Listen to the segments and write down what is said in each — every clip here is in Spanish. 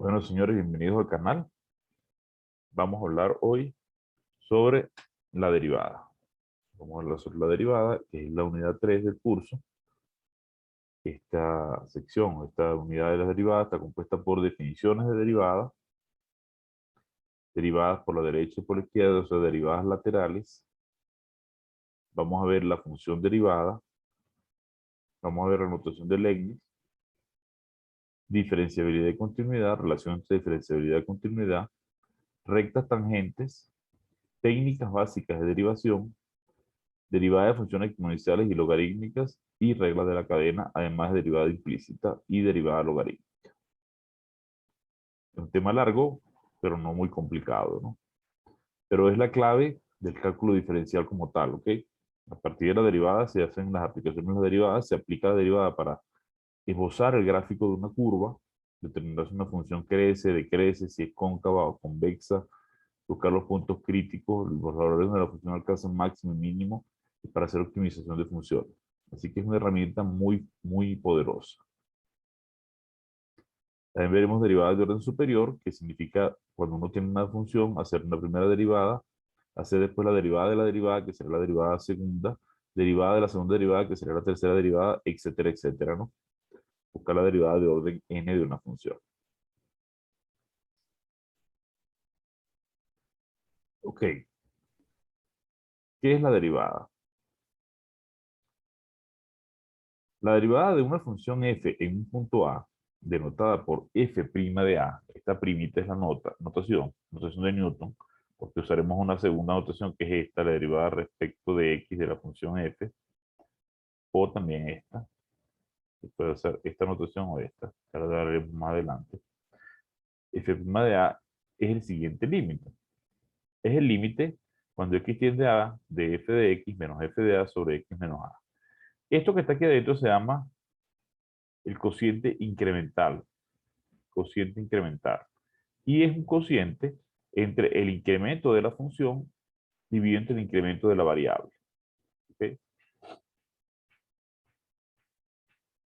Bueno, señores, bienvenidos al canal. Vamos a hablar hoy sobre la derivada. Vamos a hablar sobre la derivada, que es la unidad 3 del curso. Esta sección, esta unidad de las derivadas está compuesta por definiciones de derivadas, derivadas por la derecha y por la izquierda, o sea, derivadas laterales. Vamos a ver la función derivada. Vamos a ver la notación de Leibniz, diferenciabilidad y continuidad, relación entre diferenciabilidad y continuidad, rectas tangentes, técnicas básicas de derivación, derivada de funciones exponenciales y logarítmicas y reglas de la cadena, además de derivada implícita y derivada logarítmica. Es un tema largo, pero no muy complicado, ¿no? Pero es la clave del cálculo diferencial como tal, ¿ok? A partir de la derivada se hacen las aplicaciones de las derivadas, se aplica la derivada para esbozar el gráfico de una curva, determinar si una función crece, decrece, si es cóncava o convexa, buscar los puntos críticos, los valores de la función alcanzan máximo y mínimo, y para hacer optimización de funciones. Así que es una herramienta muy poderosa. También veremos derivadas de orden superior, que significa cuando uno tiene una función, hacer una primera derivada, hacer después la derivada de la derivada, que será la derivada segunda, derivada de la segunda derivada, que será la tercera derivada, etcétera, etcétera, ¿no? Buscar la derivada de orden n de una función. Ok, ¿qué es la derivada? La derivada de una función f en un punto A, denotada por f' de A, esta primita es la notación de Newton, porque usaremos una segunda notación que es esta, la derivada respecto de x de la función f, o también esta, que puede ser esta notación o esta, que ahora la veremos más adelante. F' de A es el siguiente límite. Es el límite cuando x tiende a A de f de x menos f de A sobre x menos A. Esto que está aquí adentro se llama el cociente incremental. Cociente incremental. Y es un cociente entre el incremento de la función dividido entre el incremento de la variable. ¿Okay?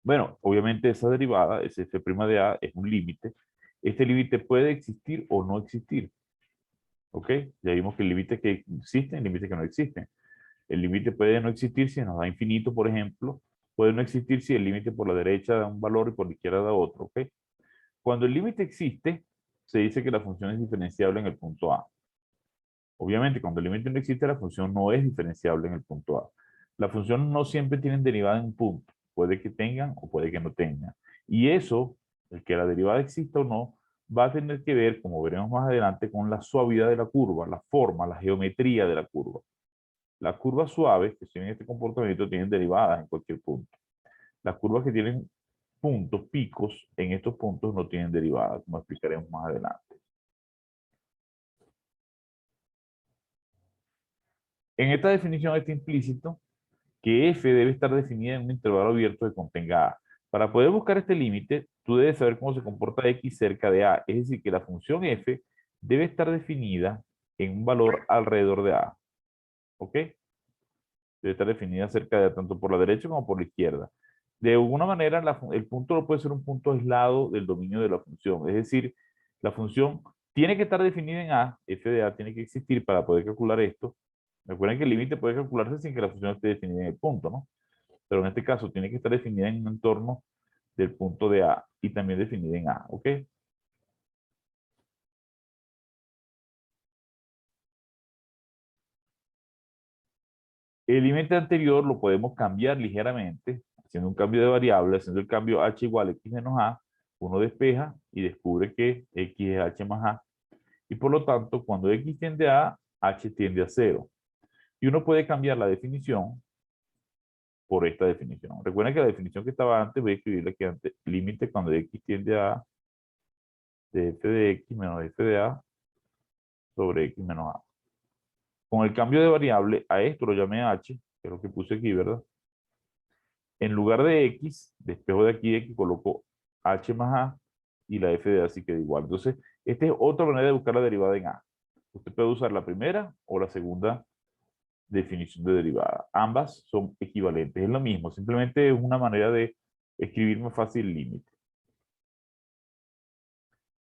Bueno, obviamente esa derivada, ese f' de A, es un límite. Este límite puede existir o no existir. ¿Ok? Ya vimos que el límite que existe y el límite que no existe. El límite puede no existir si nos da infinito, por ejemplo. Puede no existir si el límite por la derecha da un valor y por la izquierda da otro. ¿Ok? Cuando el límite existe, se dice que la función es diferenciable en el punto A. Obviamente, cuando el límite no existe, la función no es diferenciable en el punto A. Las funciones no siempre tienen derivada en un punto. Puede que tengan o puede que no tengan. Y eso, el que la derivada exista o no, va a tener que ver, como veremos más adelante, con la suavidad de la curva, la forma, la geometría de la curva. Las curvas suaves que tienen este comportamiento tienen derivadas en cualquier punto. Las curvas que tienen puntos, picos, en estos puntos no tienen derivadas, como explicaremos más adelante. En esta definición está implícito que f debe estar definida en un intervalo abierto que contenga a. Para poder buscar este límite, tú debes saber cómo se comporta x cerca de a. Es decir, que la función f debe estar definida en un valor alrededor de a. ¿Ok? Debe estar definida cerca de a, tanto por la derecha como por la izquierda. De alguna manera, el punto no puede ser un punto aislado del dominio de la función. Es decir, la función tiene que estar definida en a, f de a tiene que existir para poder calcular esto. Recuerden que el límite puede calcularse sin que la función esté definida en el punto, ¿no? Pero en este caso tiene que estar definida en un entorno del punto de A y también definida en A, ¿ok? El límite anterior lo podemos cambiar ligeramente, haciendo un cambio de variable, haciendo el cambio h igual a x menos a, uno despeja y descubre que x es h más a, y por lo tanto, cuando x tiende a A, h tiende a 0. Y uno puede cambiar la definición por esta definición. Recuerden que la definición que estaba antes, voy a escribirle aquí antes, límite cuando x tiende a A de f de x menos f de A sobre x menos a. Con el cambio de variable, a esto lo llamé h, que es lo que puse aquí, ¿verdad? En lugar de x, despejo de aquí x, coloco h más a y la f de a así queda igual. Entonces, esta es otra manera de buscar la derivada en a. Usted puede usar la primera o la segunda definición de derivada. Ambas son equivalentes, es lo mismo, simplemente es una manera de escribir más fácil el límite.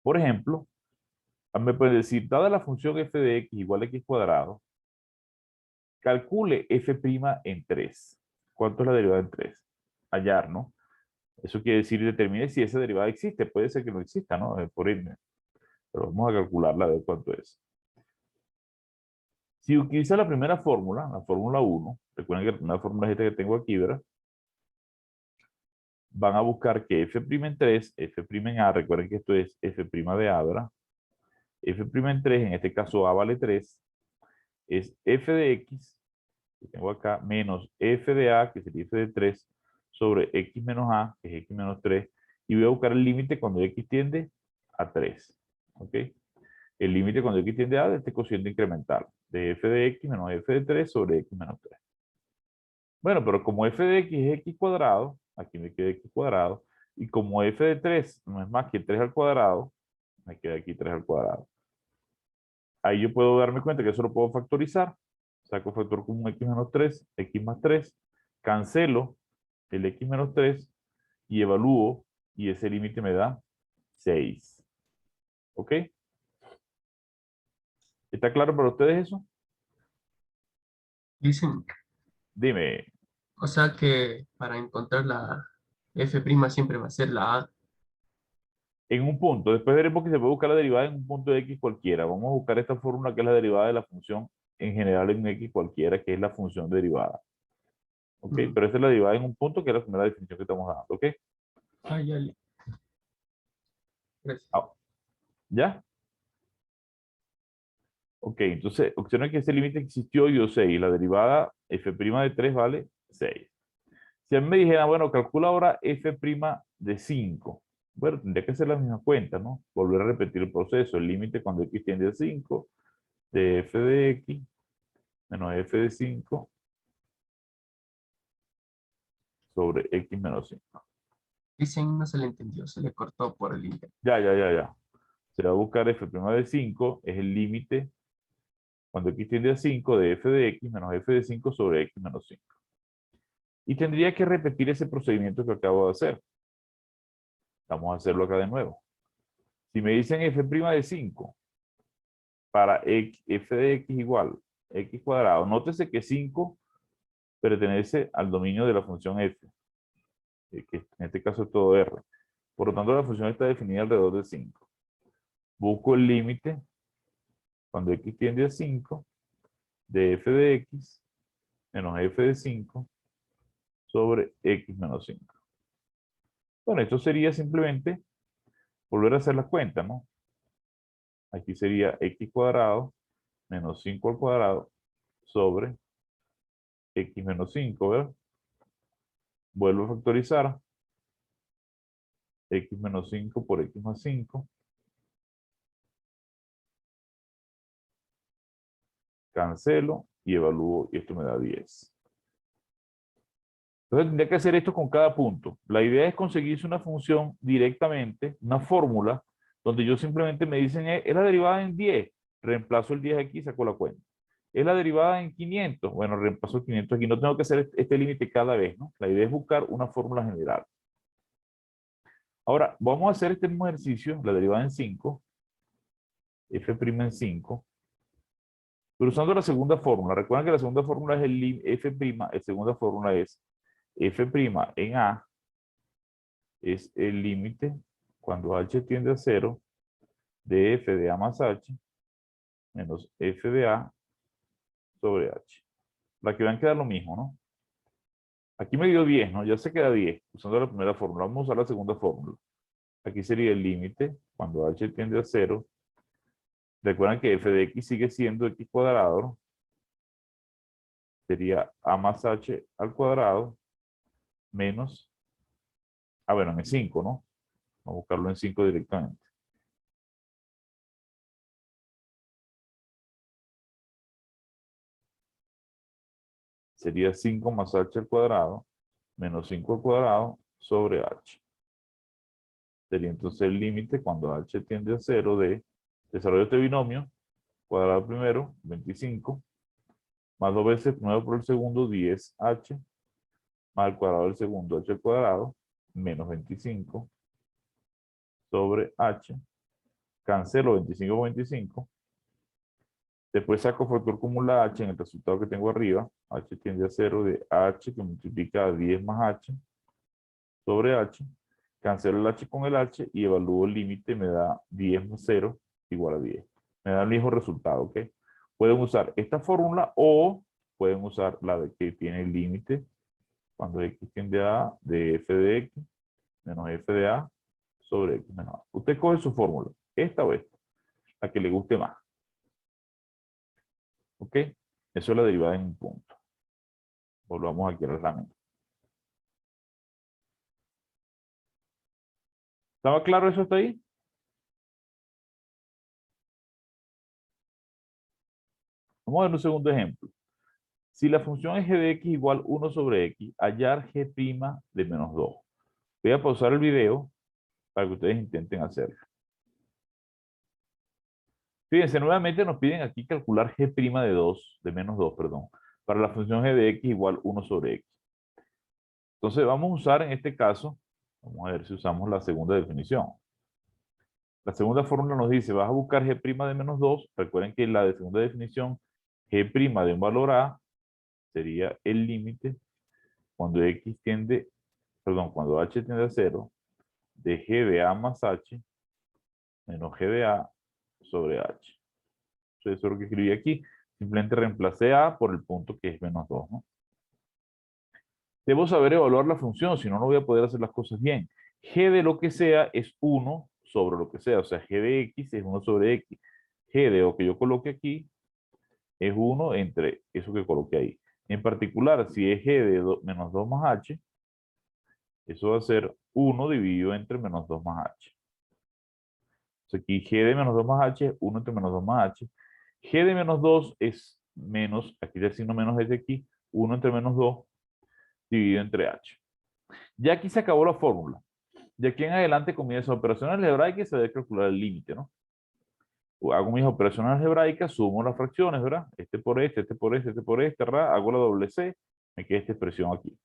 Por ejemplo, me puede decir, dada la función f de x igual a x cuadrado, calcule f' en 3. ¿Cuánto es la derivada en 3? Hallar, ¿no? Eso quiere decir, determine si esa derivada existe. Puede ser que no exista, ¿no? Por ende. Pero vamos a calcularla de cuánto es. Si utiliza la primera fórmula, la fórmula 1, recuerden que la primera fórmula es esta que tengo aquí, ¿verdad? Van a buscar que f' en 3, f' en a, recuerden que esto es f' de a, ¿verdad? F' en 3, en este caso a vale 3, es f de x, que tengo acá, menos f de a, que sería f de 3, sobre x menos a, que es x menos 3, y voy a buscar el límite cuando x tiende a 3, ¿ok? El límite cuando x tiende a de este cociente incremental, de f de x menos f de 3 sobre x menos 3. Bueno, pero como f de x es x cuadrado, aquí me queda x cuadrado, y como f de 3 no es más que 3 al cuadrado, me queda aquí 3 al cuadrado. Ahí yo puedo darme cuenta que eso lo puedo factorizar. Saco factor común x menos 3, x más 3, cancelo el x menos 3 y evalúo, y ese límite me da 6. ¿Ok? ¿Está claro para ustedes eso? Dicen, Dime, o sea que para encontrar la f' siempre va a ser la a. en un punto, después veremos que se puede buscar la derivada en un punto de x cualquiera. Vamos a buscar esta fórmula que es la derivada de la función en general en x cualquiera, que es la función derivada. ¿Ok? Mm. Pero esta es la derivada en un punto, que es la primera definición que estamos dando. ¿Ok? Ah, ya, gracias. Ah, ¿ya? Ok, entonces, opción que ese límite existió dio 6. La derivada f' de 3 vale 6. Si a mí me dijera, bueno, calcula ahora f' de 5. Bueno, tendría que hacer la misma cuenta, ¿no? Volver a repetir el proceso. El límite cuando x tiende a 5 de f de x menos f de 5 sobre x menos 5. Dicen, no se le entendió, se le cortó por el internet. Ya. Se va a buscar f' de 5, es el límite cuando x tiende a 5 de f de x menos f de 5 sobre x menos 5. Y tendría que repetir ese procedimiento que acabo de hacer. Vamos a hacerlo acá de nuevo. Si me dicen f' de 5 para x, f de x igual x cuadrado, nótese que 5 pertenece al dominio de la función f, que en este caso es todo r. Por lo tanto, la función está definida alrededor de 5. Busco el límite cuando x tiende a 5 de f de x menos f de 5 sobre x menos 5. Bueno, esto sería simplemente volver a hacer las cuentas, ¿no? Aquí sería x cuadrado menos 5 al cuadrado sobre x menos 5, ¿verdad? Vuelvo a factorizar x menos 5 por x más 5. Cancelo y evalúo y esto me da 10. Entonces tendría que hacer esto con cada punto. La idea es conseguirse una función directamente, una fórmula, donde yo simplemente me dicen, es la derivada en 10. Reemplazo el 10 aquí y saco la cuenta. Es la derivada en 500. Bueno, reemplazo el 500 aquí. No tengo que hacer este límite cada vez, ¿no? La idea es buscar una fórmula general. Ahora, vamos a hacer este mismo ejercicio, la derivada en 5, f' en 5, pero usando la segunda fórmula. Recuerden que la segunda fórmula es el f', la segunda fórmula es f' en a, es el límite cuando h tiende a 0 de f de a más h menos f de a sobre h. Para que vean que da lo mismo, ¿no? Aquí me dio 10, ¿no? Ya se queda 10 usando la primera fórmula. Vamos a usar la segunda fórmula. Aquí sería el límite cuando h tiende a 0. Recuerden que f de x sigue siendo x cuadrado, ¿no? Sería a más h al cuadrado menos, bueno, en 5, ¿no? Vamos a buscarlo en 5 directamente. Sería 5 más h al cuadrado menos 5 al cuadrado sobre h. Sería entonces el límite cuando h tiende a 0 de desarrollo de este binomio, cuadrado primero, 25, más 2 veces primero por el segundo, 10h, más el cuadrado del segundo, h al cuadrado, menos 25 sobre h, cancelo 25 con 25, después saco factor común la h en el resultado que tengo arriba, h tiende a 0 de h que multiplica a 10 más h sobre h, cancelo el h con el h y evalúo el límite, me da 10 más 0 igual a 10. Me da el mismo resultado, ¿ok? Pueden usar esta fórmula o pueden usar la de que tiene el límite cuando x tiende a A de f de x menos f de A sobre x menos A. Usted coge su fórmula, esta o esta, la que le guste más. ¿Ok? Eso es la derivada en un punto. Volvamos aquí al reglamento. ¿Estaba claro eso hasta ahí? Vamos a ver un segundo ejemplo. Si la función es g de x igual 1 sobre x, hallar g' de menos 2. Voy a pausar el video para que ustedes intenten hacerlo. Fíjense, nuevamente nos piden aquí calcular g' de menos 2, perdón, para la función g de x igual 1 sobre x. Entonces vamos a usar en este caso, vamos a ver si usamos la segunda definición. La segunda fórmula nos dice, vas a buscar g' de menos 2. Recuerden que la de segunda definición, g' de un valor a, sería el límite cuando x tiende, perdón, cuando h tiende a 0, de g de a más h menos g de a sobre h. Entonces, eso es lo que escribí aquí. Simplemente reemplacé a por el punto que es menos 2, ¿no? Debo saber evaluar la función, si no, no voy a poder hacer las cosas bien. G de lo que sea es 1 sobre lo que sea, o sea, G de X es 1 sobre X. G de lo que yo coloque aquí es 1 entre eso que coloqué ahí. En particular, si es G de menos 2 más H, eso va a ser 1 dividido entre menos 2 más H. Entonces aquí G de menos 2 más H es 1 entre menos 2 más H. G de menos 2 es menos, aquí el signo menos es de aquí, 1 entre menos 2 dividido entre H. Ya aquí se acabó la fórmula. De aquí en adelante comienzo operaciones algebraicas y se debe calcular el límite, ¿no? Hago mis operaciones algebraicas, sumo las fracciones, ¿verdad? Este por este por este por este, ¿verdad? Hago la doble C, me queda esta expresión aquí.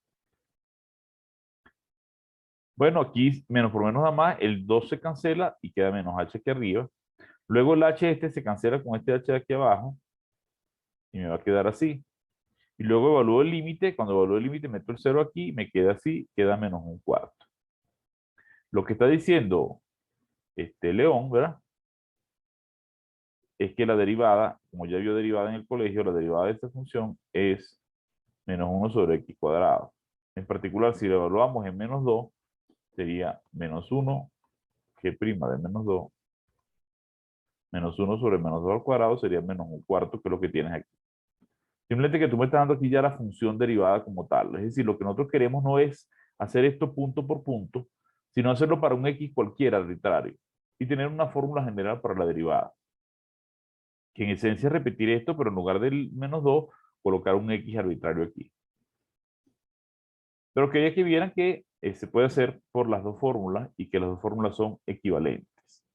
Bueno, aquí menos por menos da más, el 2 se cancela y queda menos h aquí arriba. Luego el h este se cancela con este h de aquí abajo y me va a quedar así. Y luego evalúo el límite, cuando evalúo el límite meto el 0 aquí, me queda así, queda menos un cuarto. Lo que está diciendo este León, ¿verdad? Es que la derivada, como ya vio derivada en el colegio, la derivada de esta función es menos 1 sobre x cuadrado. En particular, si lo evaluamos en menos 2, sería menos 1 g' de menos 2, menos 1 sobre menos 2 al cuadrado sería menos un cuarto, que es lo que tienes aquí. Simplemente que tú me estás dando aquí ya la función derivada como tal. Es decir, lo que nosotros queremos no es hacer esto punto por punto, sino hacerlo para un x cualquiera arbitrario y tener una fórmula general para la derivada. Que en esencia es repetir esto, pero en lugar del menos 2, colocar un x arbitrario aquí. Pero quería que vieran que se puede hacer por las dos fórmulas y que las dos fórmulas son equivalentes.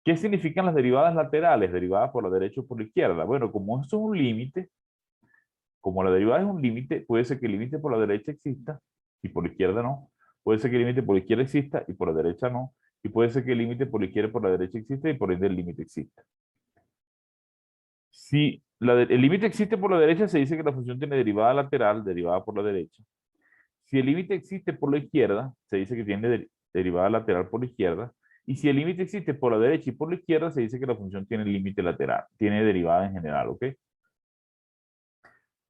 ¿Qué significan las derivadas laterales? Derivadas por la derecha o por la izquierda. Bueno, como esto es un límite, como la derivada es un límite, puede ser que el límite por la derecha exista y por la izquierda no. Puede ser que el límite por la izquierda exista y por la derecha no. Y puede ser que el límite por la izquierda y por la derecha exista y por ende el límite exista. Si el límite existe por la derecha, se dice que la función tiene derivada lateral, derivada por la derecha. Si el límite existe por la izquierda, se dice que tiene derivada lateral por la izquierda. Y si el límite existe por la derecha y por la izquierda, se dice que la función tiene límite lateral, tiene derivada en general, ¿ok?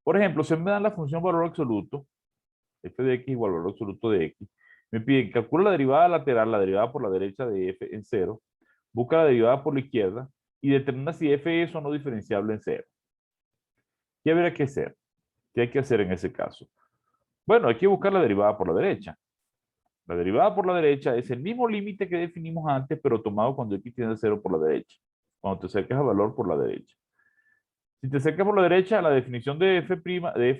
Por ejemplo, se me dan la función valor absoluto, f de x igual valor absoluto de x. Me piden, calcula la derivada lateral, la derivada por la derecha de f en 0, busca la derivada por la izquierda y determina si f es o no diferenciable en 0. ¿Qué habría que hacer? ¿Qué hay que hacer en ese caso? Bueno, hay que buscar la derivada por la derecha. La derivada por la derecha es el mismo límite que definimos antes, pero tomado cuando x tiende a 0 por la derecha. Cuando te acercas al valor por la derecha. Si te acercas por la derecha, la definición de f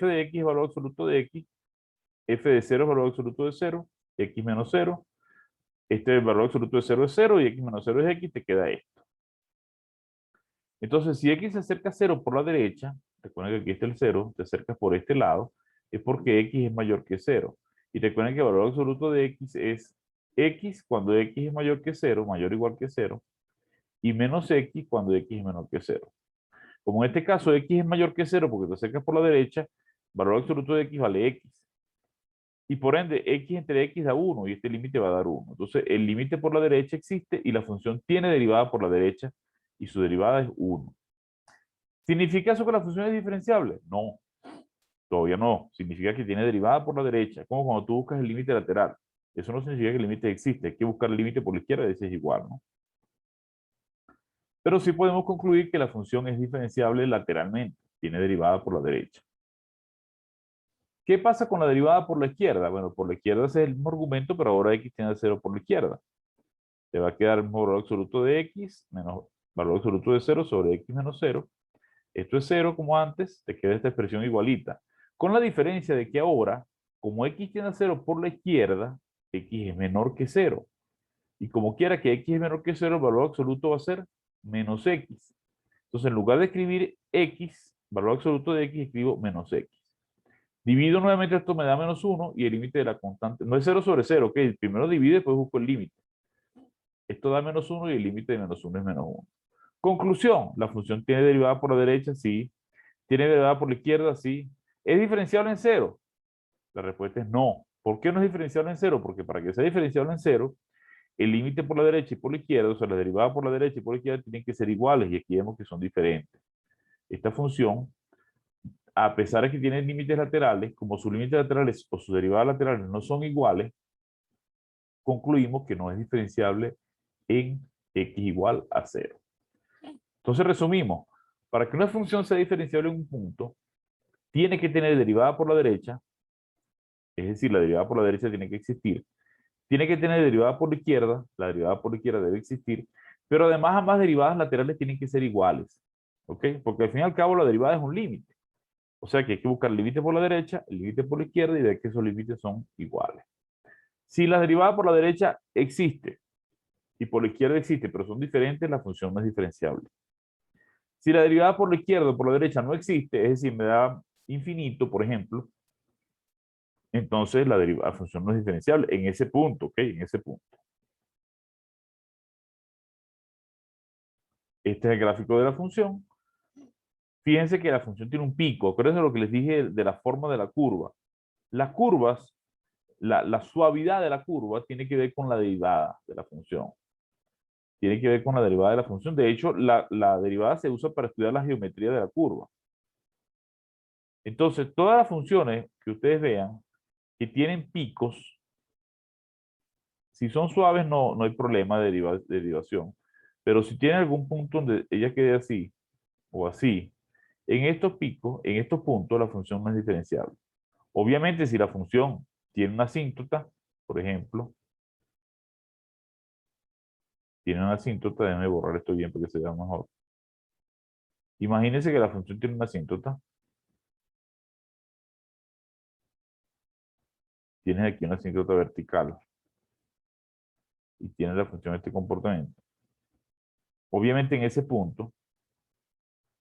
de x es valor absoluto de x, f de 0 es valor absoluto de 0, x menos 0, este valor absoluto de 0 es 0 y x menos 0 es x, te queda esto. Entonces, si x se acerca a 0 por la derecha, recuerden que aquí está el 0, te acercas por este lado, es porque x es mayor que 0. Y recuerden que el valor absoluto de x es x cuando x es mayor que 0, mayor o igual que 0, y menos x cuando x es menor que 0. Como en este caso x es mayor que 0 porque te acercas por la derecha, valor absoluto de x vale x. Y por ende, x entre x da 1 y este límite va a dar 1. Entonces, el límite por la derecha existe y la función tiene derivada por la derecha y su derivada es 1. ¿Significa eso que la función es diferenciable? No, todavía no. Significa que tiene derivada por la derecha, como cuando tú buscas el límite lateral. Eso no significa que el límite existe, hay que buscar el límite por la izquierda y ese es igual, ¿no? Pero sí podemos concluir que la función es diferenciable lateralmente, tiene derivada por la derecha. ¿Qué pasa con la derivada por la izquierda? Bueno, por la izquierda es el mismo argumento, pero ahora x tiene 0 por la izquierda. Te va a quedar el valor absoluto de x menos valor absoluto de 0 sobre x menos 0. Esto es 0 como antes, te queda esta expresión igualita. Con la diferencia de que ahora, como x tiene 0 por la izquierda, x es menor que 0. Y como quiera que x es menor que 0, el valor absoluto va a ser menos x. Entonces, en lugar de escribir x, valor absoluto de x, escribo menos x. Divido nuevamente esto, me da menos 1 y el límite de la constante, no es 0 sobre 0, ok, primero divide, después busco el límite. Esto da menos 1 y el límite de menos 1 es menos 1. Conclusión, la función tiene derivada por la derecha, sí. ¿Tiene derivada por la izquierda? Sí. ¿Es diferenciable en 0? La respuesta es no. ¿Por qué no es diferenciable en 0? Porque para que sea diferenciable en 0, el límite por la derecha y por la izquierda, o sea, la derivada por la derecha y por la izquierda tienen que ser iguales y aquí vemos que son diferentes. Esta función, a pesar de que tiene límites laterales, como sus límites laterales o sus derivadas laterales no son iguales, concluimos que no es diferenciable en x igual a 0. Entonces resumimos, para que una función sea diferenciable en un punto, tiene que tener derivada por la derecha, es decir, la derivada por la derecha tiene que existir, tiene que tener derivada por la derivada por la izquierda debe existir, pero además ambas derivadas laterales tienen que ser iguales, ¿ok? Porque al fin y al cabo la derivada es un límite, o sea que hay que buscar el límite por la derecha, el límite por la izquierda y ver que esos límites son iguales. Si la derivada por la derecha existe y por la izquierda existe, pero son diferentes, la función no es diferenciable. Si la derivada por la izquierda o por la derecha no existe, es decir, me da infinito, por ejemplo, entonces la función no es diferenciable en ese punto, ¿ok? En ese punto. Este es el gráfico de la función. Fíjense que la función tiene un pico. Acuérdense lo que les dije de la forma de la curva. Las curvas, la suavidad de la curva tiene que ver con la derivada de la función. Tiene que ver con la derivada de la función. De hecho, la derivada se usa para estudiar la geometría de la curva. Entonces, todas las funciones que ustedes vean que tienen picos, si son suaves no hay problema de derivación. Pero si tienen algún punto donde ella quede así o así, en estos picos, en estos puntos, la función no es diferenciable. Obviamente, si la función tiene una asíntota, por ejemplo, tiene una asíntota, déjenme borrar esto bien para que se vea mejor. Imagínense que la función tiene una asíntota. Tienes aquí una asíntota vertical. Y tiene la función de este comportamiento. Obviamente en ese punto,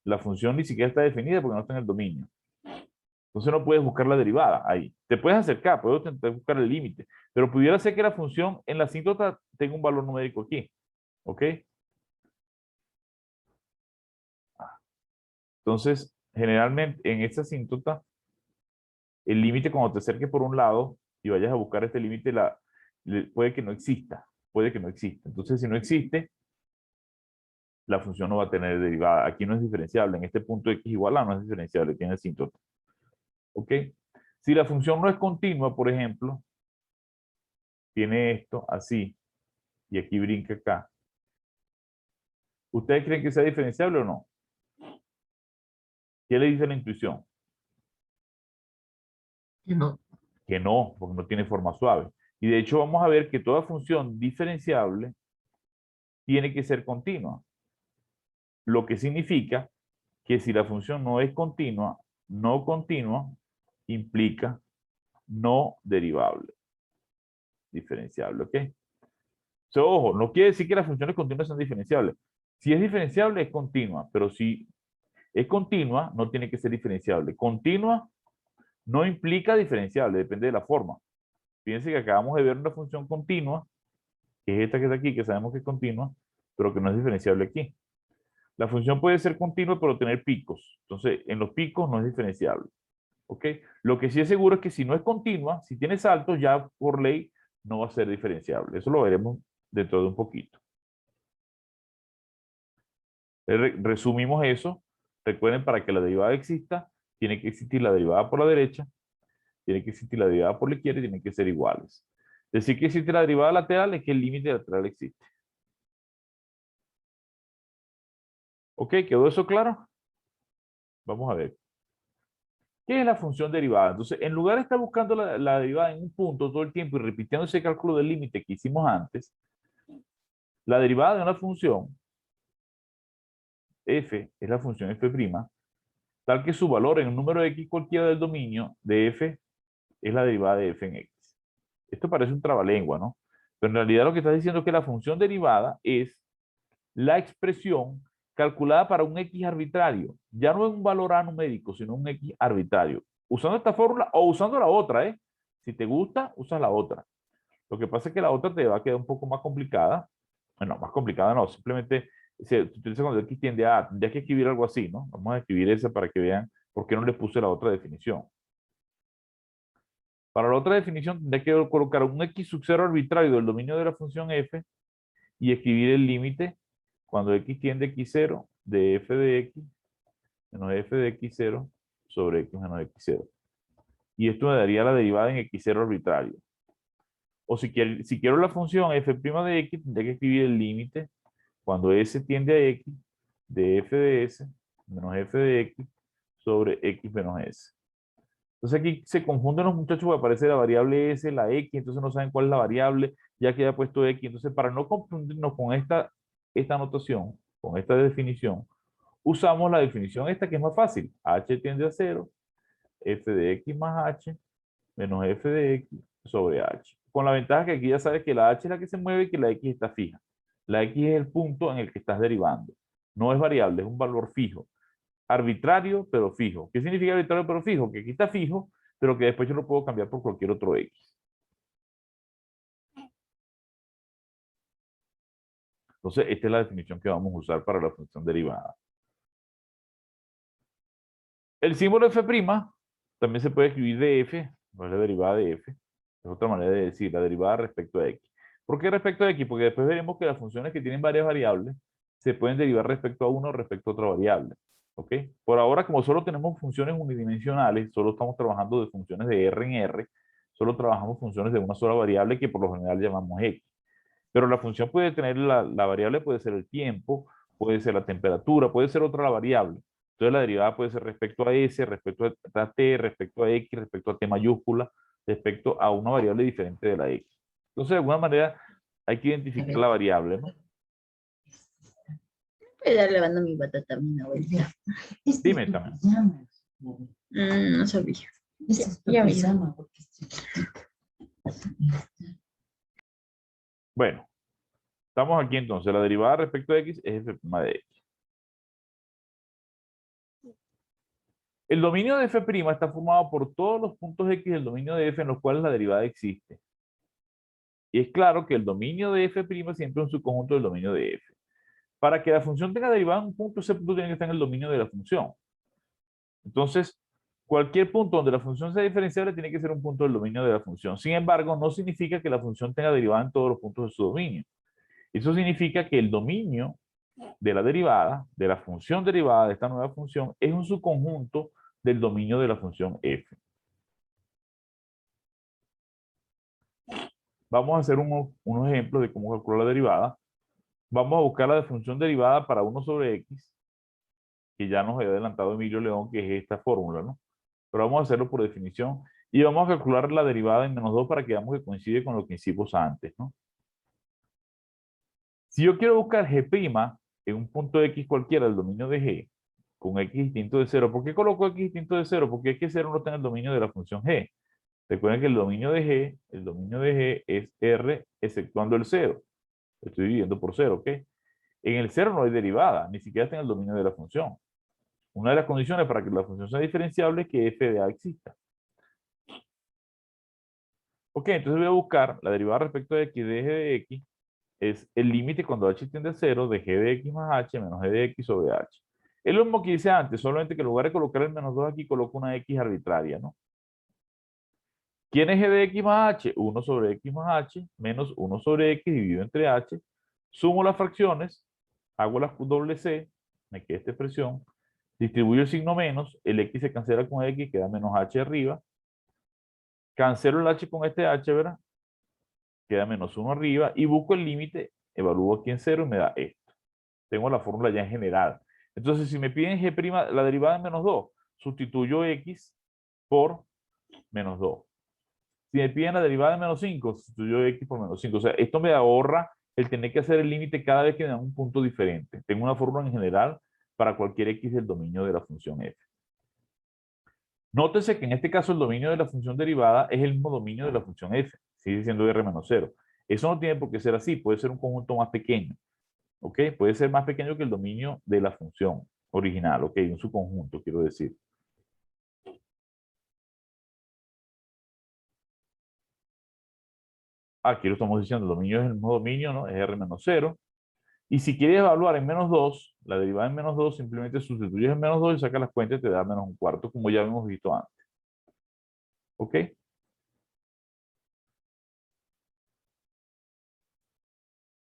la función ni siquiera está definida porque no está en el dominio. Entonces no puedes buscar la derivada ahí. Te puedes acercar, puedes intentar buscar el límite, pero pudiera ser que la función en la asíntota tenga un valor numérico aquí. ¿Ok? Entonces, generalmente en esta asíntota, el límite cuando te acerques por un lado y vayas a buscar este límite, puede que no exista. Puede que no exista. Entonces, si no existe, la función no va a tener derivada. Aquí no es diferenciable. En este punto x igual a no es diferenciable, tiene asíntota. ¿Ok? Si la función no es continua, por ejemplo, tiene esto así, y aquí brinca acá. ¿Ustedes creen que sea diferenciable o no? ¿Qué le dice la intuición? Que no. Que no, porque no tiene forma suave. Y de hecho vamos a ver que toda función diferenciable tiene que ser continua. Lo que significa que si la función no es continua, no continua implica no derivable. Diferenciable, ¿ok? So, ojo, no quiere decir que las funciones continuas son diferenciables. Si es diferenciable, es continua, pero si es continua, no tiene que ser diferenciable. Continua no implica diferenciable, depende de la forma. Fíjense que acabamos de ver una función continua que es esta que está aquí, que sabemos que es continua, pero que no es diferenciable aquí. La función puede ser continua, pero tener picos. Entonces, en los picos no es diferenciable. ¿Ok? Lo que sí es seguro es que si no es continua, si tiene saltos, ya por ley no va a ser diferenciable. Eso lo veremos dentro de un poquito. Resumimos eso. Recuerden, para que la derivada exista, tiene que existir la derivada por la derecha, tiene que existir la derivada por la izquierda y tienen que ser iguales. Decir que existe la derivada lateral es que el límite lateral existe. ¿Ok? ¿Quedó eso claro? Vamos a ver. ¿Qué es la función derivada? Entonces, en lugar de estar buscando la derivada en un punto todo el tiempo y repitiendo ese cálculo del límite que hicimos antes, la derivada de una función, f, es la función f', tal que su valor en un número x cualquiera del dominio de f es la derivada de f en x. Esto parece un trabalengua, ¿no? Pero en realidad lo que está diciendo es que la función derivada es la expresión calculada para un x arbitrario. Ya no es un valor a numérico, sino un x arbitrario. Usando esta fórmula o usando la otra, ¿eh? Si te gusta, usas la otra. Lo que pasa es que la otra te va a quedar un poco más complicada. Bueno, más complicada no, simplemente se utiliza cuando x tiende a, tendría que escribir algo así, ¿no? Vamos a escribir esa para que vean por qué no le puse la otra definición. Para la otra definición tendría que colocar un x sub 0 arbitrario del dominio de la función f y escribir el límite cuando x tiende a x0 de f de x menos f de x0 sobre x menos x0. Y esto me daría la derivada en x0 arbitrario. O si quiero la función f' de x, tendría que escribir el límite cuando s tiende a x de f de s menos f de x sobre x menos s. Entonces aquí se confunden los muchachos porque aparece la variable s, la x, entonces no saben cuál es la variable, ya que ya puesto x. Entonces, para no confundirnos con esta notación, con esta definición, usamos la definición esta que es más fácil. H tiende a 0, f de x más h menos f de x sobre h. Con la ventaja que aquí ya sabes que la h es la que se mueve y que la x está fija. La x es el punto en el que estás derivando. No es variable, es un valor fijo. Arbitrario, pero fijo. ¿Qué significa arbitrario, pero fijo? Que aquí está fijo, pero que después yo lo puedo cambiar por cualquier otro x. Entonces, esta es la definición que vamos a usar para la función derivada. El símbolo f' también se puede escribir de f, no es la derivada de f. Es otra manera de decir la derivada respecto a x. ¿Por qué respecto a x? Porque después veremos que las funciones que tienen varias variables se pueden derivar respecto a una o respecto a otra variable. ¿Ok? Por ahora, como solo tenemos funciones unidimensionales, solo estamos trabajando de funciones de R en R, solo trabajamos funciones de una sola variable que por lo general llamamos x. Pero la función puede tener, la variable puede ser el tiempo, puede ser la temperatura, puede ser otra variable. Entonces la derivada puede ser respecto a s, respecto a t, respecto a x, respecto a t mayúscula, respecto a una variable diferente de la x. Entonces, de alguna manera, hay que identificar la variable, ¿no? Voy a dar lavando mi batata a mi abuela. Dime también. No sabía. Ya me Bueno, estamos aquí entonces. La derivada respecto a x es f' de x. El dominio de f' está formado por todos los puntos x del dominio de f en los cuales la derivada existe. Y es claro que el dominio de f' siempre es un subconjunto del dominio de f. Para que la función tenga derivada en un punto, ese punto tiene que estar en el dominio de la función. Entonces, cualquier punto donde la función sea diferenciable tiene que ser un punto del dominio de la función. Sin embargo, no significa que la función tenga derivada en todos los puntos de su dominio. Eso significa que el dominio de la derivada, de la función derivada de esta nueva función, es un subconjunto del dominio de la función f. Vamos a hacer unos ejemplos de cómo calcular la derivada. Vamos a buscar la función derivada para 1 sobre x, que ya nos había adelantado Emilio León, que es esta fórmula, ¿no? Pero vamos a hacerlo por definición. Y vamos a calcular la derivada en menos 2 para que veamos que coincide con lo que hicimos antes, ¿no? Si yo quiero buscar g' en un punto x cualquiera del dominio de g, con x distinto de 0, ¿por qué coloco x distinto de 0? Porque es que 0 no está en el dominio de la función g. Recuerden que el dominio de g es r exceptuando el 0. Estoy dividiendo por 0, ¿ok? En el 0 no hay derivada, ni siquiera está en el dominio de la función. Una de las condiciones para que la función sea diferenciable es que f de a exista. Ok, entonces voy a buscar la derivada respecto de x de g de x es el límite cuando h tiende a 0 de g de x más h menos g de x sobre h. Es lo mismo que hice antes, solamente que en lugar de colocar el menos 2 aquí, coloco una x arbitraria, ¿no? ¿Quién es g de x más h? 1 sobre x más h menos 1 sobre x dividido entre h. Sumo las fracciones, hago la doble c, me queda esta expresión, distribuyo el signo menos, el x se cancela con x, queda menos h arriba. Cancelo el h con este h, ¿verdad? Queda menos 1 arriba y busco el límite, evalúo aquí en 0 y me da esto. Tengo la fórmula ya en general. Entonces, si me piden g', la derivada de menos 2, sustituyo x por menos 2. Si me piden la derivada de menos 5, sustituyo x por menos 5. O sea, esto me ahorra el tener que hacer el límite cada vez que me dan un punto diferente. Tengo una fórmula en general para cualquier x del dominio de la función f. Nótese que en este caso el dominio de la función derivada es el mismo dominio de la función f. Sigue siendo r menos 0. Eso no tiene por qué ser así. Puede ser un conjunto más pequeño. ¿Ok? Puede ser más pequeño que el dominio de la función original. ¿Ok? Un subconjunto, quiero decir. Aquí lo estamos diciendo, el dominio es el mismo dominio, ¿no? Es r menos 0. Y si quieres evaluar en menos 2, la derivada en menos 2, simplemente sustituyes en menos 2 y sacas las cuentas y te da menos un cuarto, como ya hemos visto antes. ¿Ok?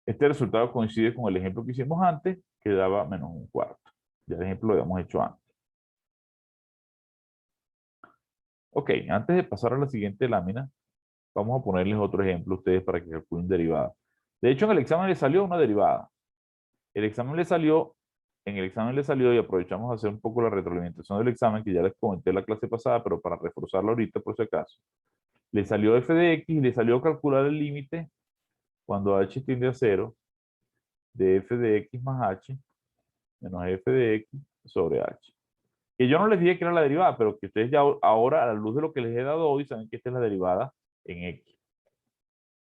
Este resultado coincide con el ejemplo que hicimos antes, que daba menos un cuarto. Ya el ejemplo lo habíamos hecho antes. Ok, antes de pasar a la siguiente lámina, vamos a ponerles otro ejemplo a ustedes para que calculen derivada. De hecho, en el examen les salió una derivada. En el examen le salió, y aprovechamos a hacer un poco la retroalimentación del examen, que ya les comenté en la clase pasada, pero para reforzarlo ahorita por si acaso. Le salió f de x y le salió calcular el límite cuando h tiende a 0 de f de x más h menos f de x sobre h. Que yo no les dije que era la derivada, pero que ustedes ya ahora, a la luz de lo que les he dado hoy, saben que esta es la derivada en x.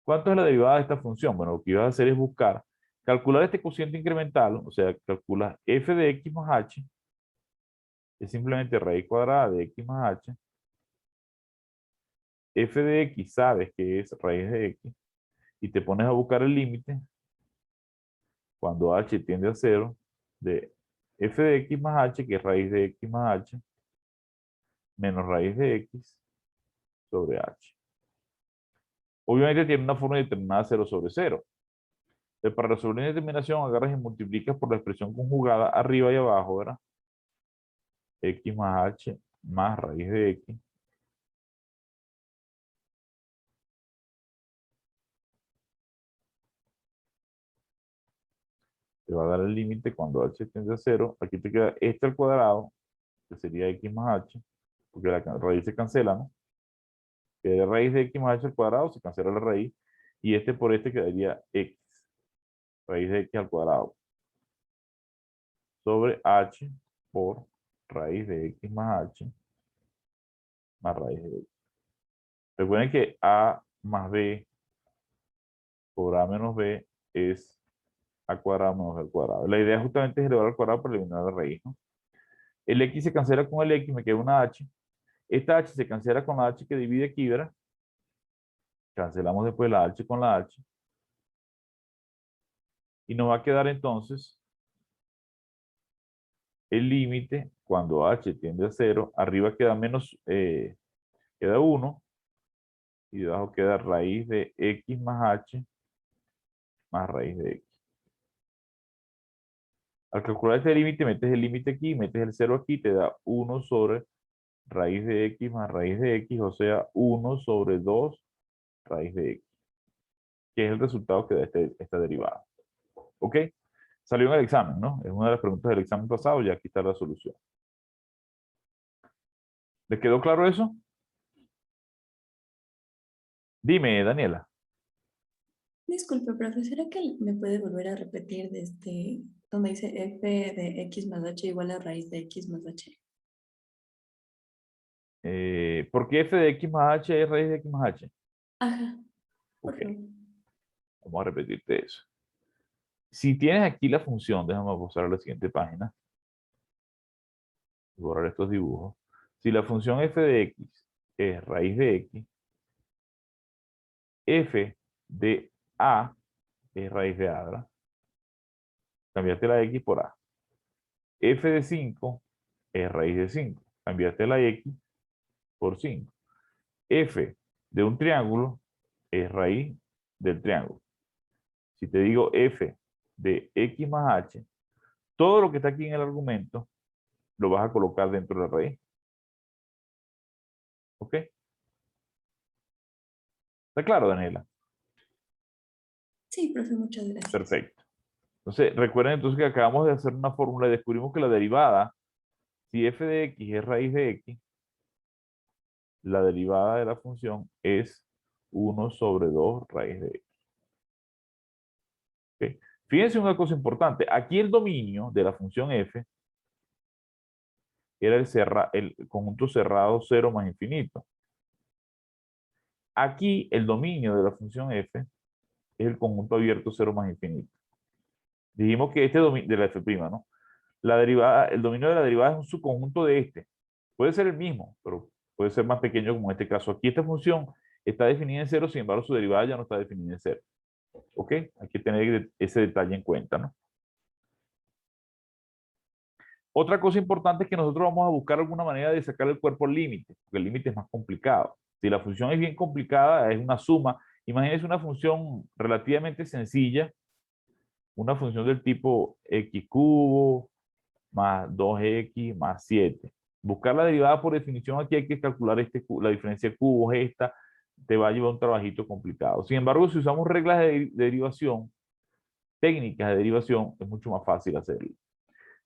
¿Cuánto es la derivada de esta función? Bueno, lo que ibas a hacer es buscar, calcular este cociente incremental, o sea, calculas f de x más h, es simplemente raíz cuadrada de x más h. F de x sabes que es raíz de x, y te pones a buscar el límite cuando h tiende a 0 de f de x más h, que es raíz de x más h, menos raíz de x sobre h. Obviamente tiene una forma determinada 0 sobre 0. Entonces, para resolver una determinación, agarras y multiplicas por la expresión conjugada arriba y abajo, ¿verdad? X más h más raíz de x. Te va a dar el límite cuando h tiende a 0. Aquí te queda este al cuadrado, que sería x más h, porque la raíz se cancela, ¿no? Que de raíz de x más h al cuadrado se cancela la raíz, y este por este quedaría x, raíz de x al cuadrado, sobre h por raíz de x más h más raíz de x. Recuerden que a más b por a menos b es a cuadrado menos b al cuadrado. La idea justamente es elevar al cuadrado para eliminar la raíz, ¿no? El x se cancela con el x, me queda una h. Esta h se cancela con la h que divide aquí, ¿verdad? Cancelamos después la h con la h. Y nos va a quedar entonces el límite cuando h tiende a 0. Arriba queda menos, queda 1. Y debajo queda raíz de x más h más raíz de x. Al calcular este límite, metes el límite aquí, metes el 0 aquí, te da 1 sobre raíz de x más raíz de x, o sea, 1 sobre 2 raíz de x, que es el resultado que da esta derivada. ¿Ok? Salió en el examen, ¿no? Es una de las preguntas del examen pasado y aquí está la solución. ¿Les quedó claro eso? Dime, Daniela. Disculpe, profesora, que me puede volver a repetir desde donde dice f de x más h igual a raíz de x más h. ¿Por qué f de x más h es raíz de x más h? Ajá, por Ok, favor. vamos a repetirte eso. Si tienes aquí la función, déjame pasar a la siguiente página. Borrar estos dibujos. Si la función f de x es raíz de x, f de a es raíz de A, ¿verdad? Cambiaste la X por A. F de 5 es raíz de 5. Cambiaste la X por 5. F de un triángulo es raíz del triángulo. Si te digo F de X más H, todo lo que está aquí en el argumento lo vas a colocar dentro de la raíz. ¿Ok? ¿Está claro, Daniela? Sí, profe, muchas gracias. Perfecto. Entonces, recuerden entonces que acabamos de hacer una fórmula y descubrimos que la derivada, si f de x es raíz de x, la derivada de la función es 1 sobre 2 raíz de x. ¿Ok? Fíjense una cosa importante. Aquí el dominio de la función f era el conjunto cerrado 0 más infinito. Aquí el dominio de la función f es el conjunto abierto 0 más infinito. Dijimos que este dominio de la f', ¿no? La derivada, el dominio de la derivada es un subconjunto de este. Puede ser el mismo, pero puede ser más pequeño como en este caso. Aquí esta función está definida en 0, sin embargo su derivada ya no está definida en 0. ¿Ok? Hay que tener ese detalle en cuenta, ¿no? Otra cosa importante es que nosotros vamos a buscar alguna manera de sacar el cuerpo al límite, porque el límite es más complicado. Si la función es bien complicada, es una suma. Imagínense una función relativamente sencilla, una función del tipo x cubo más 2x más 7. Buscar la derivada por definición, aquí hay que calcular la diferencia de cubos, esta, te va a llevar un trabajito complicado. Sin embargo, si usamos reglas de derivación, técnicas de derivación, es mucho más fácil hacerlo.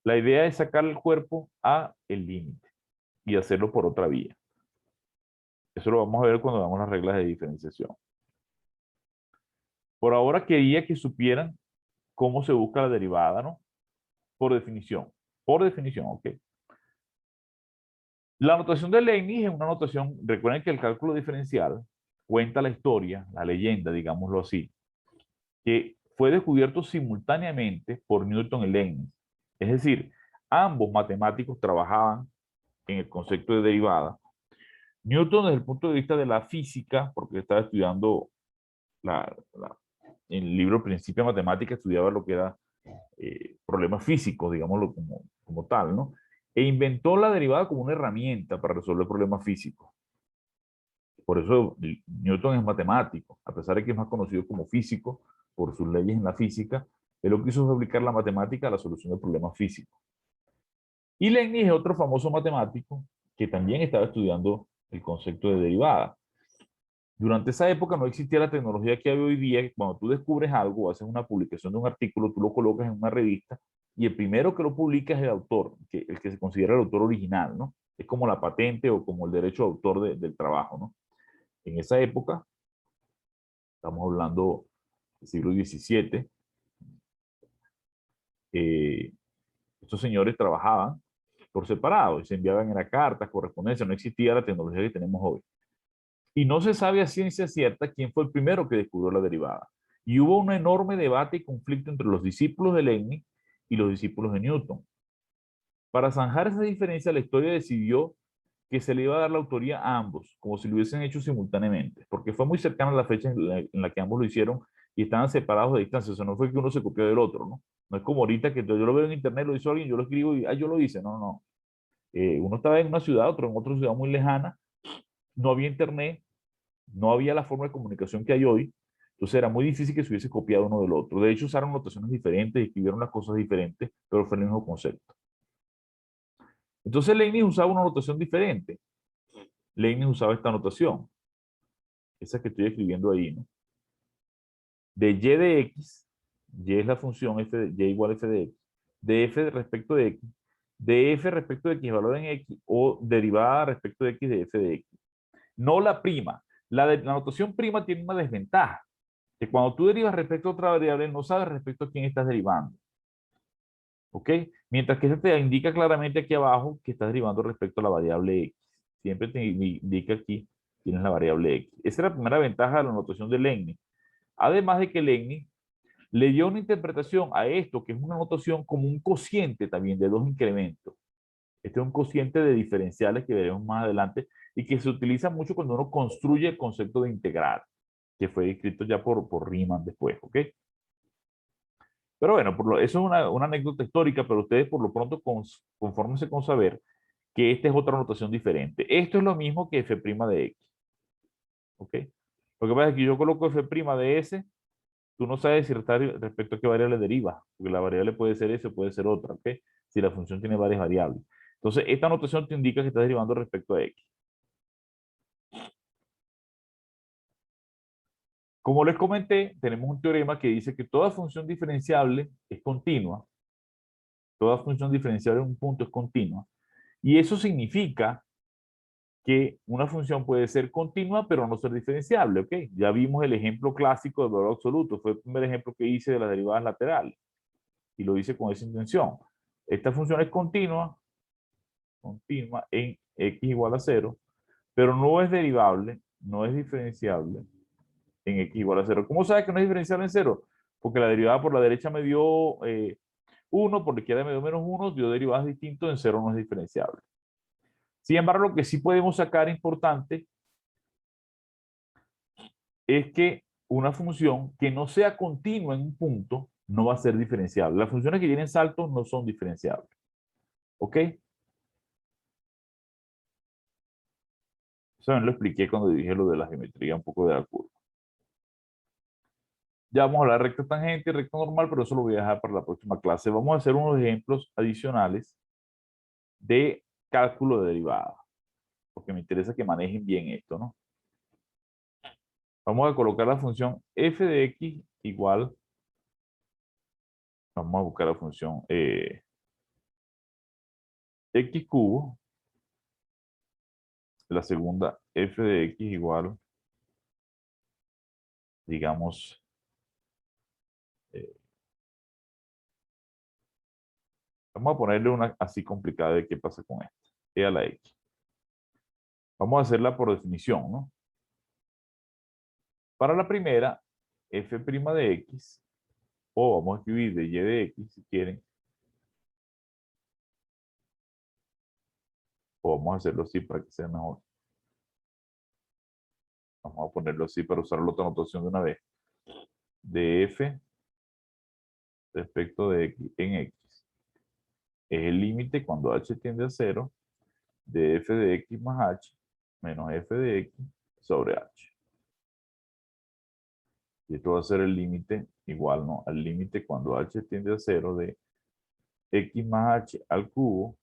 La idea es sacar el cuerpo a el límite y hacerlo por otra vía. Eso lo vamos a ver cuando veamos las reglas de diferenciación. Por ahora quería que supieran cómo se busca la derivada, ¿no? Por definición. Por definición, ok. La notación de Leibniz es una notación, recuerden que el cálculo diferencial cuenta la historia, la leyenda, digámoslo así, que fue descubierto simultáneamente por Newton y Leibniz. Es decir, ambos matemáticos trabajaban en el concepto de derivada. Newton desde el punto de vista de la física, porque estaba estudiando en el libro Principia Matemática, estudiaba lo que era problemas físicos, digámoslo como tal, ¿no? E inventó la derivada como una herramienta para resolver problemas físicos. Por eso Newton es matemático, a pesar de que es más conocido como físico por sus leyes en la física, él lo que hizo fue aplicar la matemática a la solución de problemas físicos. Y Leibniz es otro famoso matemático que también estaba estudiando el concepto de derivada. Durante esa época no existía la tecnología que hay hoy día, que cuando tú descubres algo, haces una publicación de un artículo, tú lo colocas en una revista y el primero que lo publica es el autor, el que se considera el autor original, ¿no? Es como la patente o como el derecho de autor del trabajo, ¿no? En esa época, estamos hablando del siglo XVII, estos señores trabajaban por separado y se enviaban en la carta, correspondencia, no existía la tecnología que tenemos hoy. Y no se sabe a ciencia cierta quién fue el primero que descubrió la derivada. Y hubo un enorme debate y conflicto entre los discípulos de Leibniz y los discípulos de Newton. Para zanjar esa diferencia, la historia decidió que se le iba a dar la autoría a ambos, como si lo hubiesen hecho simultáneamente, porque fue muy cercana la fecha en la que ambos lo hicieron y estaban separados de distancia. Eso no fue que uno se copió del otro, ¿no? No es como ahorita que yo lo veo en internet, lo hizo alguien, yo lo escribo y yo lo hice. No, no. Uno estaba en una ciudad, otro en otra ciudad muy lejana, no había internet, no había la forma de comunicación que hay hoy, entonces era muy difícil que se hubiese copiado uno del otro. De hecho, usaron notaciones diferentes, escribieron las cosas diferentes, pero fue el mismo concepto. Entonces Leibniz usaba una notación diferente. Leibniz usaba esta notación, esa que estoy escribiendo ahí, ¿no? De y de x, y es la función f de, y igual a f de x, de f respecto de x, de f respecto de x valor en x, o derivada respecto de x de f de x. No la prima. La notación prima tiene una desventaja, que cuando tú derivas respecto a otra variable, no sabes respecto a quién estás derivando. ¿Ok? Mientras que este te indica claramente aquí abajo que estás derivando respecto a la variable x. Siempre te indica aquí tienes la variable x. Esa es la primera ventaja de la notación de Leibniz. Además de que Leibniz le dio una interpretación a esto, que es una notación como un cociente también de dos incrementos. Este es un cociente de diferenciales que veremos más adelante y que se utiliza mucho cuando uno construye el concepto de integral, que fue escrito ya por Riemann después, ¿ok? Pero bueno, eso es una anécdota histórica, pero ustedes por lo pronto confórmense con saber que esta es otra notación diferente. Esto es lo mismo que f' de x. ¿Ok? Lo que pasa es que yo coloco f' de s, tú no sabes si respecto a qué variable deriva, porque la variable puede ser s o puede ser otra, ¿ok? Si la función tiene varias variables. Entonces, esta notación te indica que está derivando respecto a x. Como les comenté, tenemos un teorema que dice que toda función diferenciable es continua. Toda función diferenciable en un punto es continua. Y eso significa que una función puede ser continua, pero no ser diferenciable, ¿ok? Ya vimos el ejemplo clásico del valor absoluto. Fue el primer ejemplo que hice de las derivadas laterales. Y lo hice con esa intención. Esta función es continua en x igual a 0, pero no es derivable, no es diferenciable en x igual a 0. ¿Cómo sabes que no es diferenciable en 0? Porque la derivada por la derecha me dio 1, por la izquierda me dio menos 1, dio derivadas distintas, en 0 no es diferenciable. Sin embargo, lo que sí podemos sacar importante es que una función que no sea continua en un punto no va a ser diferenciable. Las funciones que tienen saltos no son diferenciables. ¿Ok? Eso lo expliqué cuando dije lo de la geometría, un poco de la curva. Ya vamos a hablar de recta tangente y recta normal, pero eso lo voy a dejar para la próxima clase. Vamos a hacer unos ejemplos adicionales de cálculo de derivada, porque me interesa que manejen bien esto, ¿no? Vamos a colocar la función f de x igual, vamos a buscar la función x cubo, la segunda f de x igual, digamos, vamos a ponerle una así complicada de qué pasa con esto, e a la x. Vamos a hacerla por definición, ¿no? Para la primera, f' de x, o vamos a escribir de y de x si quieren, o vamos a hacerlo así para que sea mejor. Vamos a ponerlo así para usar la otra notación de una vez. De f respecto de x en x. Es el límite cuando h tiende a 0 de f de x más h menos f de x sobre h. Y esto va a ser el límite igual, ¿no? Al límite cuando h tiende a 0 de x más h al cubo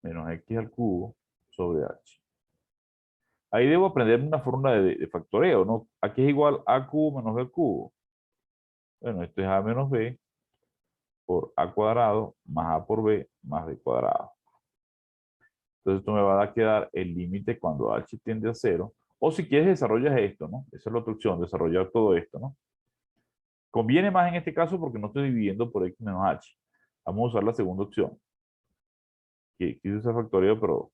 menos x al cubo sobre h. Ahí debo aprender una fórmula de factoreo, ¿no? Aquí es igual a cubo menos b cubo. Bueno, esto es a menos b por a cuadrado más a por b más b cuadrado. Entonces esto me va a quedar el límite cuando h tiende a 0. O si quieres desarrollas esto, ¿no? Esa es la otra opción, desarrollar todo esto, ¿no? Conviene más en este caso porque no estoy dividiendo por x menos h. Vamos a usar la segunda opción. Que usa factoreo, pero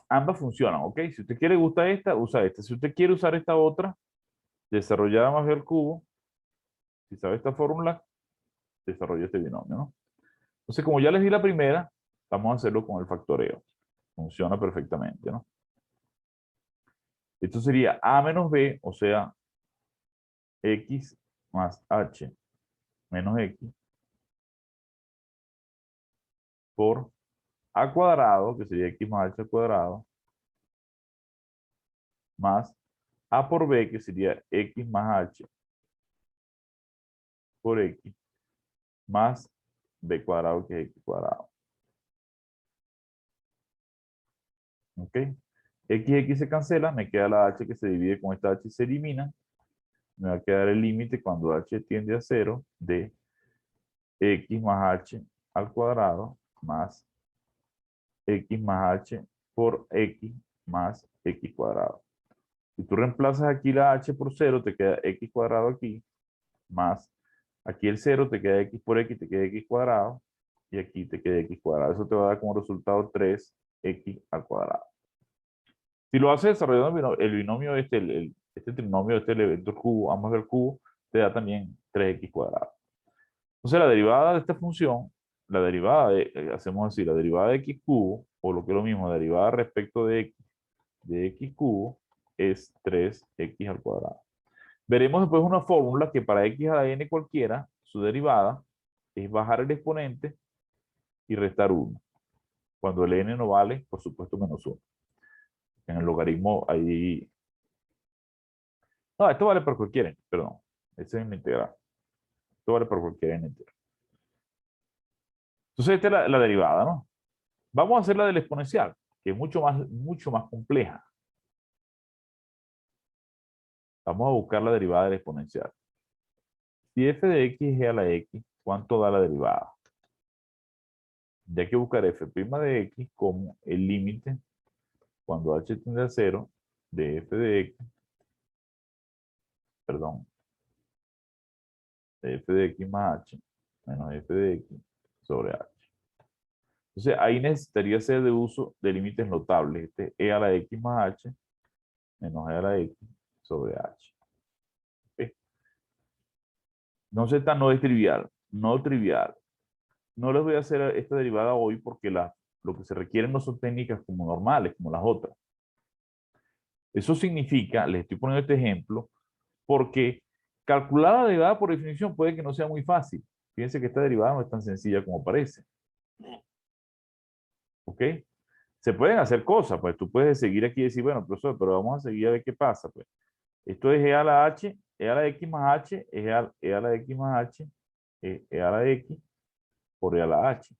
ambas funcionan, ¿ok? Si usted quiere gusta esta, usa esta. Si usted quiere usar esta otra, desarrollar más b al cubo, si sabe esta fórmula, desarrolla este binomio, ¿no? Entonces, como ya les di la primera, vamos a hacerlo con el factoreo. Funciona perfectamente, ¿no? Esto sería a menos b, o sea, x más h menos x por a cuadrado, que sería x más h al cuadrado, más a por b, que sería x más h por x, más b cuadrado, que es x cuadrado. ¿Ok? X se cancela, me queda la h que se divide con esta h y se elimina. Me va a quedar el límite cuando h tiende a 0 de x más h al cuadrado más x más h por x más x cuadrado. Si tú reemplazas aquí la h por 0, te queda x cuadrado aquí, más aquí el 0 te queda x por x, te queda x cuadrado, y aquí te queda x cuadrado. Eso te va a dar como resultado 3x al cuadrado. Si lo haces desarrollando el binomio este trinomio, este elemento cubo, ambos del cubo, te da también 3x cuadrado. Entonces la derivada de esta función, la derivada hacemos así, la derivada de x cubo, o lo que es lo mismo, derivada respecto de x cubo, es 3x al cuadrado. Veremos después una fórmula que para x a la n cualquiera, su derivada es bajar el exponente y restar 1. Cuando el n no vale, por supuesto, menos 1. En el logaritmo ahí... No, esto vale por cualquiera, perdón. Ese es el integral. Esto vale por cualquiera n entero. Entonces, esta es la derivada, ¿no? Vamos a hacer la del exponencial, que es mucho más compleja. Vamos a buscar la derivada del exponencial. Si f de x es e a la x, ¿cuánto da la derivada? Ya hay que buscar f' de x como el límite cuando h tiende a 0 de f de x, perdón, de f de x más h menos f de x sobre h. Entonces ahí necesitaría ser de uso de límites notables. Este es e a la x más h menos e a la x sobre h. ¿Okay? Entonces esta no es trivial, no trivial. No les voy a hacer esta derivada hoy porque lo que se requieren no son técnicas como normales, como las otras. Eso significa, les estoy poniendo este ejemplo, porque calcular la derivada por definición puede que no sea muy fácil. Fíjense que esta derivada no es tan sencilla como parece. ¿Ok? Se pueden hacer cosas, pues tú puedes seguir aquí y decir, bueno, profesor, pero vamos a seguir a ver qué pasa, pues. Esto es e a la h, e a la x más h, e a la x más h, e a la x por e a la h.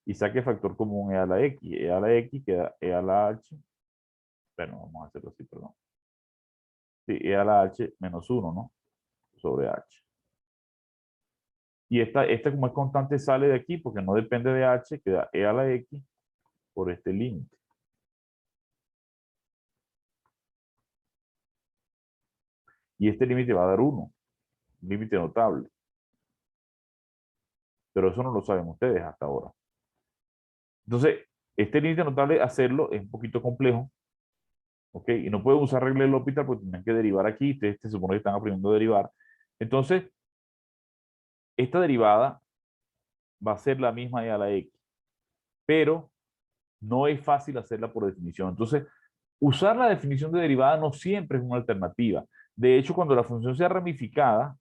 Y saque factor común e a la x queda e a la h, bueno, vamos a hacerlo así, perdón. Sí, e a la h menos 1, ¿no? Sobre h. Y esta como es constante sale de aquí porque no depende de h, queda e a la x por este límite. Y este límite va a dar 1, un límite notable. Pero eso no lo saben ustedes hasta ahora. Entonces, este límite notable, hacerlo es un poquito complejo. ¿Ok? Y no pueden usar regla del L'Hopital porque tienen que derivar aquí. Ustedes se supone que están aprendiendo a derivar. Entonces, esta derivada va a ser la misma e a la x. Pero no es fácil hacerla por definición. Entonces, usar la definición de derivada no siempre es una alternativa. De hecho, cuando la función sea ramificada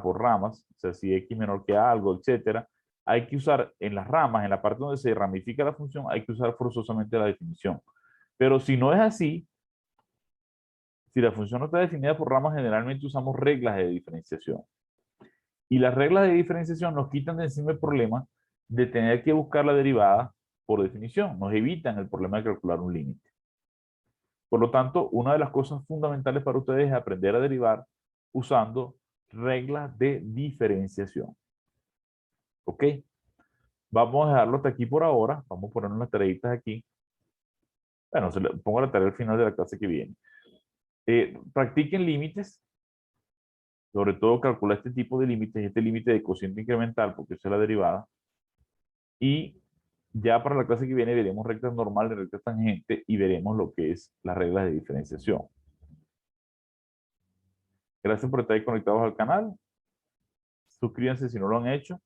por ramas, o sea, si x menor que algo, etcétera, hay que usar en las ramas, en la parte donde se ramifica la función, hay que usar forzosamente la definición. Pero si no es así, si la función no está definida por ramas, generalmente usamos reglas de diferenciación. Y las reglas de diferenciación nos quitan de encima el problema de tener que buscar la derivada por definición. Nos evitan el problema de calcular un límite. Por lo tanto, una de las cosas fundamentales para ustedes es aprender a derivar usando reglas de diferenciación. ¿Ok? Vamos a dejarlo hasta aquí por ahora. Vamos a poner unas tareitas aquí. Bueno, pongo la tarea al final de la clase que viene. Practiquen límites. Sobre todo calcular este tipo de límites, este límite de cociente incremental, porque esa es la derivada. Y ya para la clase que viene veremos rectas normales, rectas tangentes y veremos lo que es las reglas de diferenciación. Gracias por estar ahí conectados al canal. Suscríbanse si no lo han hecho.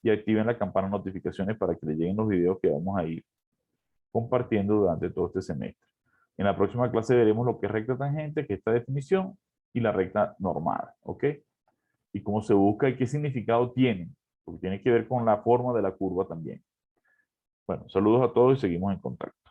Y activen la campana de notificaciones para que les lleguen los videos que vamos a ir compartiendo durante todo este semestre. En la próxima clase veremos lo que es recta tangente, que es esta definición, y la recta normal, ¿ok? Y cómo se busca y qué significado tienen, porque tiene que ver con la forma de la curva también. Bueno, saludos a todos y seguimos en contacto.